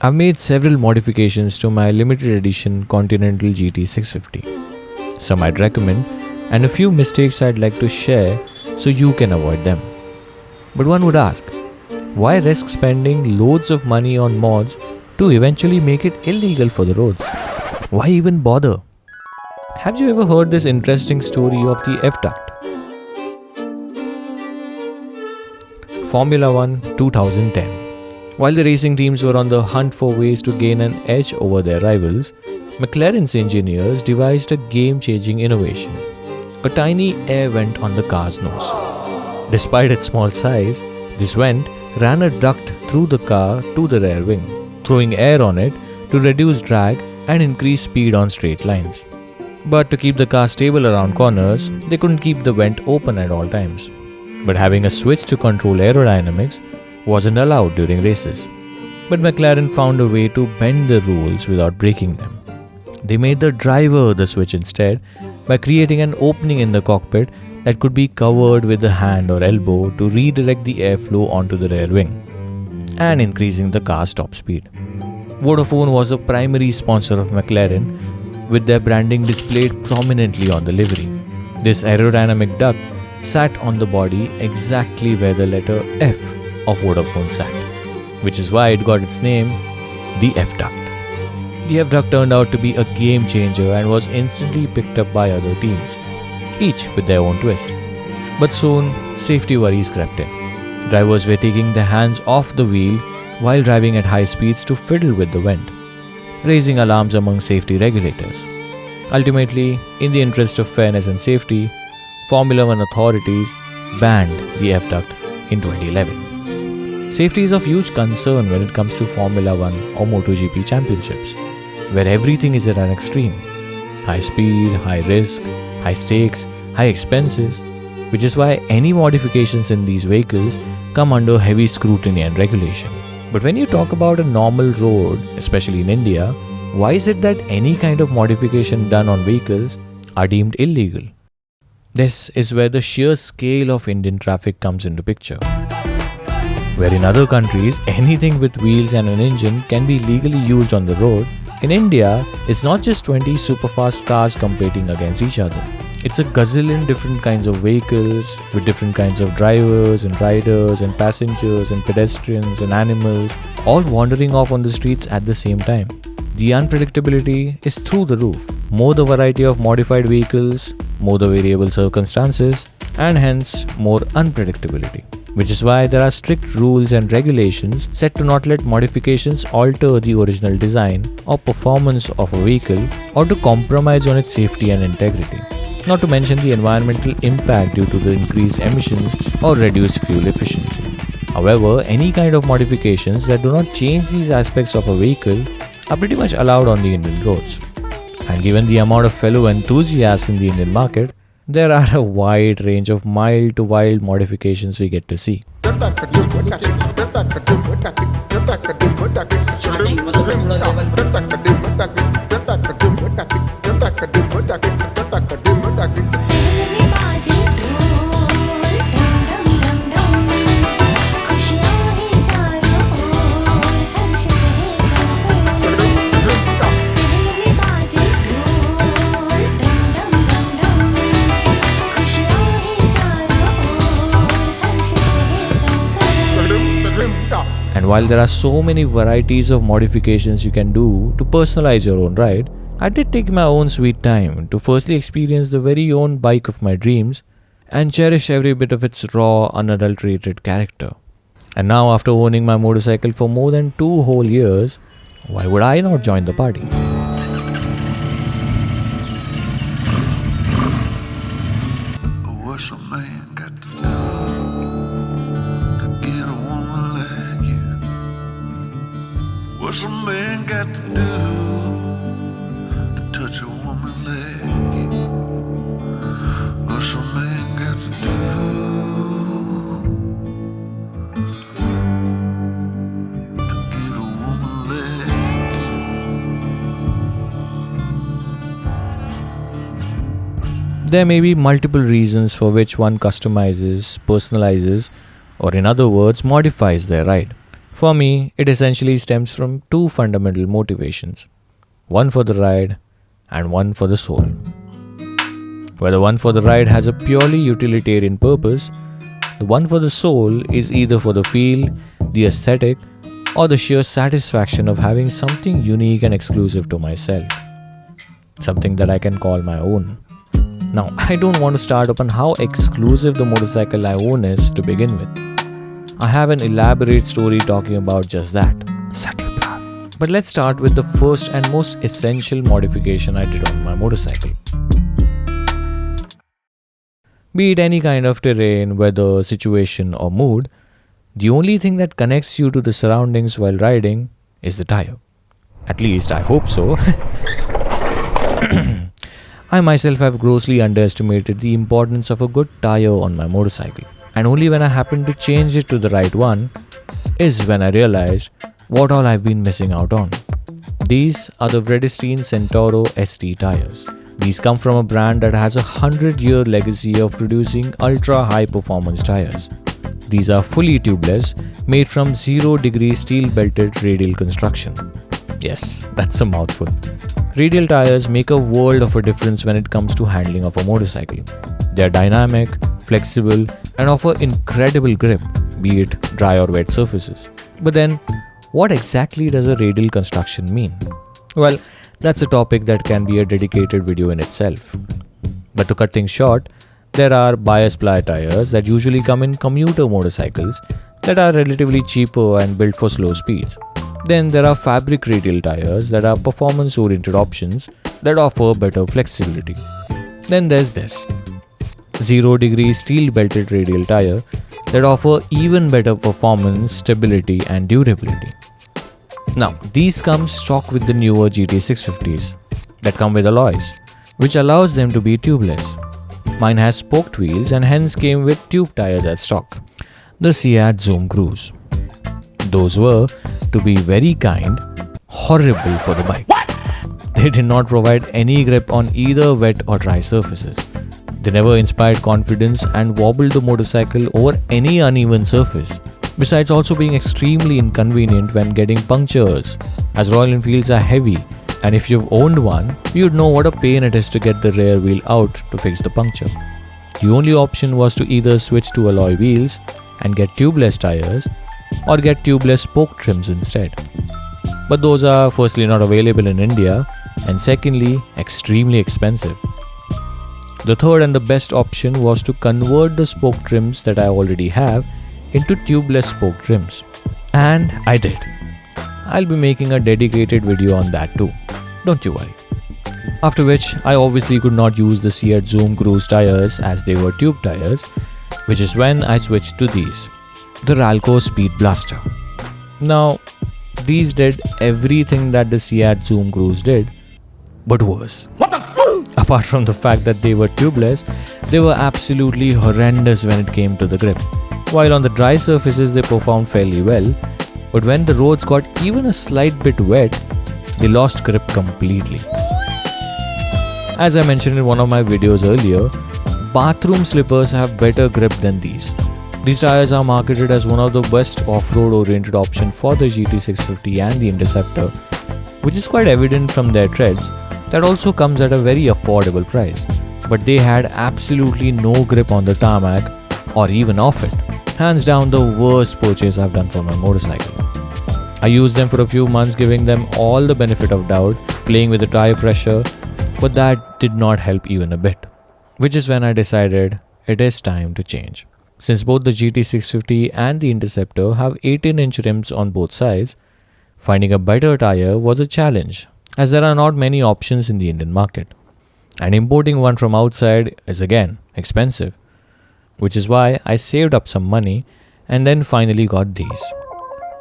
I've made several modifications to my limited edition Continental GT 650. Some I'd recommend, and a few mistakes I'd like to share so you can avoid them. But one would ask, why risk spending loads of money on mods to eventually make it illegal for the roads? Why even bother? Have you ever heard this interesting story of the F-duct? Formula 1 2010. While the racing teams were on the hunt for ways to gain an edge over their rivals, McLaren's engineers devised a game-changing innovation: a tiny air vent on the car's nose. Despite its small size, this vent ran a duct through the car to the rear wing, throwing air on it to reduce drag and increase speed on straight lines. But to keep the car stable around corners, they couldn't keep the vent open at all times. But having a switch to control aerodynamics wasn't allowed during races. But McLaren found a way to bend the rules without breaking them. They made the driver the switch instead by creating an opening in the cockpit that could be covered with a hand or elbow to redirect the airflow onto the rear wing and increasing the car's top speed. Vodafone was a primary sponsor of McLaren, with their branding displayed prominently on the livery. This aerodynamic duct sat on the body exactly where the letter F of Vodafone sat, which is why it got its name, the F-duct. The F-duct turned out to be a game changer and was instantly picked up by other teams, each with their own twist. But soon, safety worries crept in. Drivers were taking their hands off the wheel while driving at high speeds to fiddle with the vent, raising alarms among safety regulators. Ultimately, in the interest of fairness and safety, Formula 1 authorities banned the F-duct in 2011. Safety is of huge concern when it comes to Formula 1 or MotoGP championships, where everything is at an extreme. High speed, high risk, high stakes, high expenses, which is why any modifications in these vehicles come under heavy scrutiny and regulation. But when you talk about a normal road, especially in India, why is it that any kind of modification done on vehicles are deemed illegal? This is where the sheer scale of Indian traffic comes into picture. Where in other countries, anything with wheels and an engine can be legally used on the road, in India, it's not just 20 super-fast cars competing against each other. It's a gazillion different kinds of vehicles with different kinds of drivers and riders and passengers and pedestrians and animals all wandering off on the streets at the same time. The unpredictability is through the roof. More the variety of modified vehicles, more the variable circumstances, and hence more unpredictability. Which is why there are strict rules and regulations set to not let modifications alter the original design or performance of a vehicle or to compromise on its safety and integrity. Not to mention the environmental impact due to the increased emissions or reduced fuel efficiency. However, any kind of modifications that do not change these aspects of a vehicle are pretty much allowed on the Indian roads. And given the amount of fellow enthusiasts in the Indian market, there are a wide range of mild to wild modifications we get to see. And while there are so many varieties of modifications you can do to personalize your own ride, I did take my own sweet time to firstly experience the very own bike of my dreams and cherish every bit of its raw, unadulterated character. And now, after owning my motorcycle for more than 2 whole years, why would I not join the party? What's a man got to do to get a woman like you? What's a man got to do to touch a woman like you? What's a man got to do to get a woman like you? There may be multiple reasons for which one customizes, personalizes, or in other words, modifies their ride. For me, it essentially stems from two fundamental motivations, one for the ride and one for the soul. Where the one for the ride has a purely utilitarian purpose, the one for the soul is either for the feel, the aesthetic, or the sheer satisfaction of having something unique and exclusive to myself. Something that I can call my own. Now, I don't want to start up on how exclusive the motorcycle I own is to begin with. I have an elaborate story talking about just that. But let's start with the first and most essential modification I did on my motorcycle. Be it any kind of terrain, weather, situation or mood, the only thing that connects you to the surroundings while riding is the tire. At least I hope so. I myself have grossly underestimated the importance of a good tire on my motorcycle, and only when I happened to change it to the right one is when I realized what all I've been missing out on. These are the Vredestein Centauro ST tires. These come from a brand that has a 100-year legacy of producing ultra-high performance tires. These are fully tubeless, made from 0-degree steel-belted radial construction. Yes, that's a mouthful. Radial tires make a world of a difference when it comes to handling of a motorcycle. They are dynamic, flexible, and offer incredible grip, be it dry or wet surfaces. But then, what exactly does a radial construction mean? Well, that's a topic that can be a dedicated video in itself. But to cut things short, there are bias ply tires that usually come in commuter motorcycles that are relatively cheaper and built for slow speeds. Then there are fabric radial tires that are performance-oriented options that offer better flexibility. Then there's this 0-degree steel-belted radial tire that offer even better performance, stability and durability. Now, these come stock with the newer GT650s that come with alloys, which allows them to be tubeless. Mine has spoked wheels and hence came with tube tires at stock, the Seat Zoom Cruise. Those were, to be very kind, horrible for the bike. They did not provide any grip on either wet or dry surfaces. They never inspired confidence and wobbled the motorcycle over any uneven surface. Besides also being extremely inconvenient when getting punctures, as Royal Enfields are heavy, and if you've owned one, you'd know what a pain it is to get the rear wheel out to fix the puncture. The only option was to either switch to alloy wheels and get tubeless tires, or get tubeless spoke trims instead. But those are firstly not available in India, and secondly extremely expensive. The third and the best option was to convert the spoke trims that I already have into tubeless spoke trims. And I did. I'll be making a dedicated video on that too, don't you worry. After which, I obviously could not use the Seat Zoom Cruise tires as they were tube tires, which is when I switched to these, the Ralco Speed Blaster. Now, these did everything that the Seat Zoom Cruise did, but worse. What the f***? Apart from the fact that they were tubeless, they were absolutely horrendous when it came to the grip. While on the dry surfaces they performed fairly well, but when the roads got even a slight bit wet, they lost grip completely. As I mentioned in one of my videos earlier, bathroom slippers have better grip than these. These tires are marketed as one of the best off-road oriented options for the GT650 and the Interceptor, which is quite evident from their treads that also comes at a very affordable price. But they had absolutely no grip on the tarmac or even off it. Hands down the worst purchase I've done for my motorcycle. I used them for a few months, giving them all the benefit of doubt, playing with the tire pressure, but that did not help even a bit. Which is when I decided it is time to change. Since both the GT650 and the Interceptor have 18-inch rims on both sides, finding a better tire was a challenge, as there are not many options in the Indian market. And importing one from outside is again expensive. Which is why I saved up some money and then finally got these,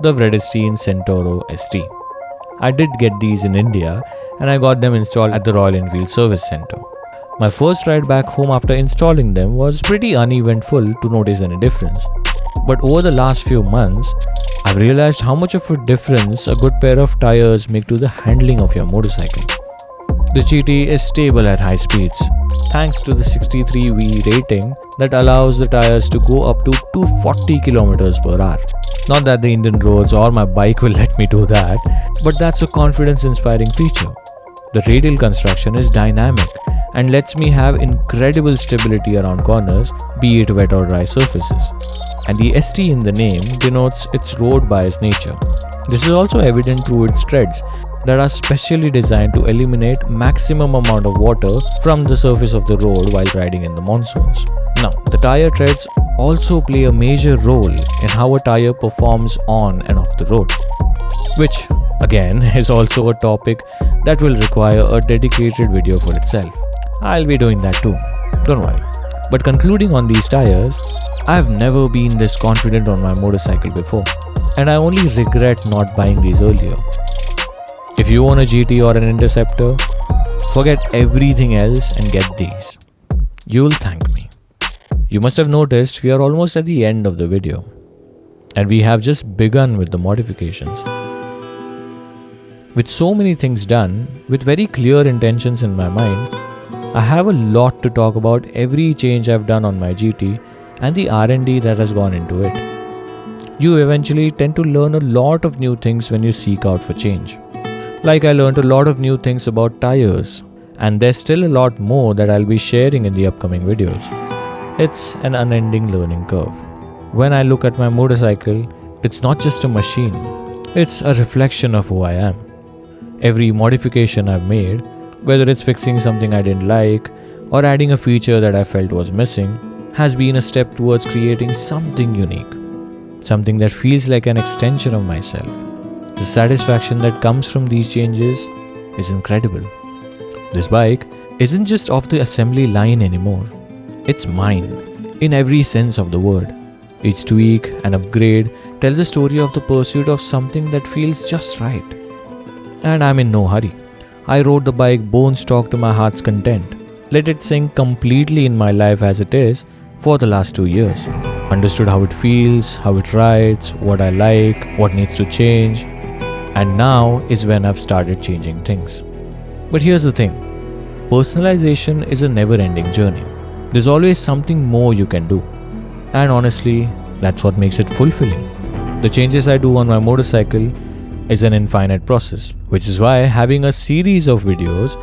the Vredestein Centauro ST. I did get these in India and I got them installed at the Royal Enfield Service Centre. My first ride back home after installing them was pretty uneventful to notice any difference. But over the last few months, I've realized how much of a difference a good pair of tires make to the handling of your motorcycle. The GT is stable at high speeds, thanks to the 63V rating that allows the tires to go up to 240 km per hour. Not that the Indian roads or my bike will let me do that, but that's a confidence-inspiring feature. The radial construction is dynamic and lets me have incredible stability around corners, be it wet or dry surfaces. And the ST in the name denotes its road-biased nature. This is also evident through its treads that are specially designed to eliminate maximum amount of water from the surface of the road while riding in the monsoons. Now, the tire treads also play a major role in how a tire performs on and off the road, which again is also a topic that will require a dedicated video for itself. I'll be doing that too, don't worry. But concluding on these tires, I've never been this confident on my motorcycle before, and I only regret not buying these earlier. If you own a GT or an Interceptor, forget everything else and get these. You'll thank me. You must have noticed we are almost at the end of the video, and we have just begun with the modifications. With so many things done, with very clear intentions in my mind, I have a lot to talk about every change I've done on my GT and the R&D that has gone into it. You eventually tend to learn a lot of new things when you seek out for change. Like I learned a lot of new things about tires, and there's still a lot more that I'll be sharing in the upcoming videos. It's an unending learning curve. When I look at my motorcycle, it's not just a machine, it's a reflection of who I am. Every modification I've made, whether it's fixing something I didn't like or adding a feature that I felt was missing, has been a step towards creating something unique. Something that feels like an extension of myself. The satisfaction that comes from these changes is incredible. This bike isn't just off the assembly line anymore. It's mine, in every sense of the word. Each tweak and upgrade tells a story of the pursuit of something that feels just right. And I'm in no hurry. I rode the bike bone stock to my heart's content. Let it sink completely in my life as it is for the last 2 years. Understood how it feels, how it rides, what I like, what needs to change. And now is when I've started changing things. But here's the thing. Personalization is a never-ending journey. There's always something more you can do. And honestly, that's what makes it fulfilling. The changes I do on my motorcycle is an infinite process, which is why having a series of videos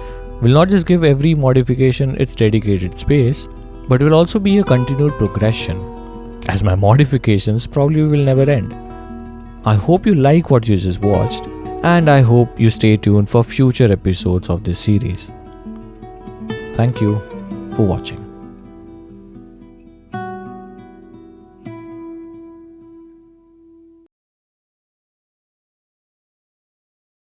will not just give every modification its dedicated space, but will also be a continued progression, as my modifications probably will never end. I hope you like what you just watched, and I hope you stay tuned for future episodes of this series. Thank you for watching.